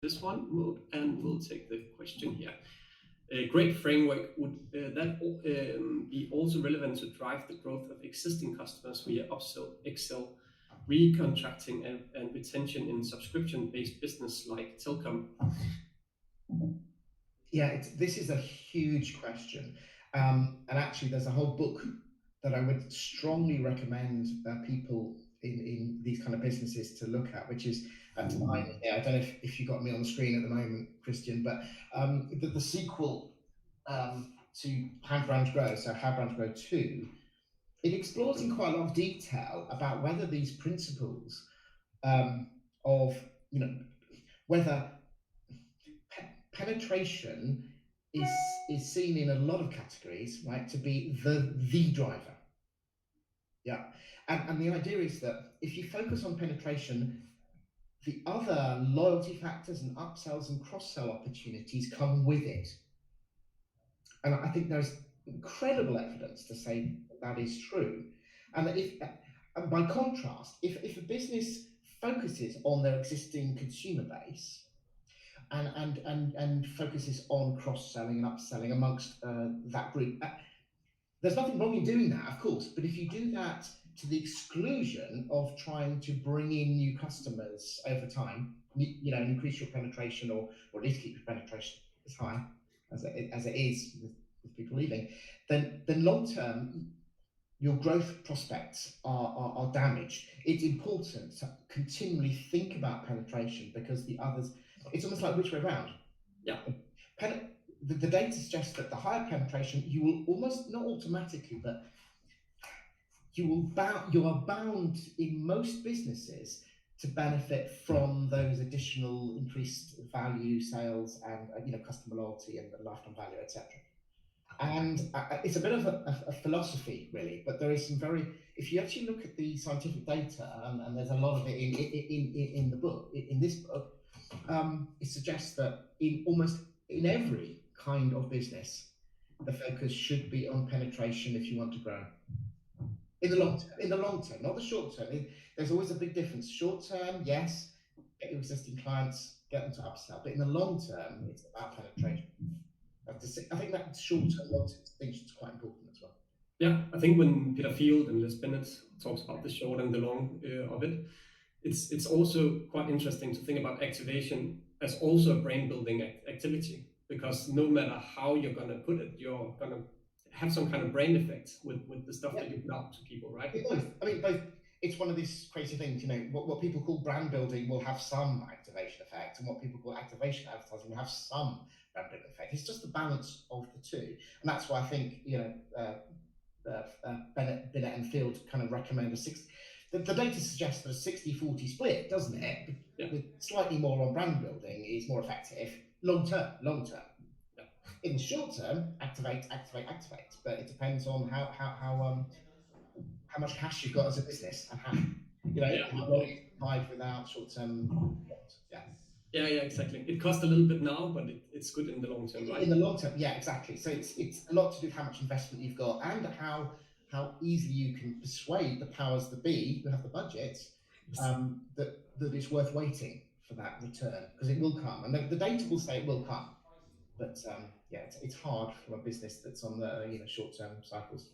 this one mode, and we'll take the question here. A great framework would be also relevant to drive the growth of existing customers via upsell, excel, recontracting, and retention in subscription-based business like telecom? Yeah, this is a huge question. And actually, there's a whole book that I would strongly recommend people in these kind of businesses to look at, which is I don't know if you got me on the screen at the moment, Christian, but the sequel to How Brands Grow, so How Brands Grow 2, it explores in quite a lot of detail about whether these principles of, whether penetration is seen in a lot of categories, right, to be the driver. Yeah. And the idea is that if you focus on penetration, the other loyalty factors and upsells and cross-sell opportunities come with it. And I think there's incredible evidence to say that is true. And that and by contrast, if a business focuses on their existing consumer base and focuses on cross-selling and upselling amongst that group, there's nothing wrong in doing that, of course, but if you do that to the exclusion of trying to bring in new customers over time, and increase your penetration or at least keep your penetration as high as it is with people leaving, then long term your growth prospects are damaged. It's important to continually think about penetration because the others, it's almost like which way around. Yeah. The data suggests that the higher penetration, you will almost not automatically, but you are bound in most businesses to benefit from those additional increased value, sales, and customer loyalty and lifetime value, etc. And it's a bit of a philosophy, really, but there is some if you actually look at the scientific data, and there's a lot of it in the book, in this book, it suggests that in every kind of business, the focus should be on penetration if you want to grow. In the long term, not the short term. There's always a big difference. Short term, yes, get your existing clients, get them to upsell, but in the long term, it's about penetration. I think that short-term, long-term distinction is quite important as well. Yeah, I think when Peter Field and Les Bennett talks about the short and the long of it, it's also quite interesting to think about activation as also a brain building activity, because no matter how you're going to put it, you're going to have some kind of brain effect with the stuff that you put out to people, right? Both. It's one of these crazy things, what people call brand building will have some activation effect, and what people call activation advertising will have some brand building effect. It's just the balance of the two, and that's why I think Bennett and Field kind of recommend a 60. The data suggests that a 60-40 split, doesn't it? Yeah. With slightly more on brand building is more effective long term. Yeah. In the short term, activate, but it depends on how much cash you've got as a business and how long you provide without short term. Yeah, exactly. It costs a little bit now, but it's good in the long term, right? In the long term, yeah, exactly. So it's a lot to do with how much investment you've got and how easily you can persuade the powers that be who have the budget that it's worth waiting for that return, because it will come, and the data will say it will come. But it's hard from a business that's on the short term cycles.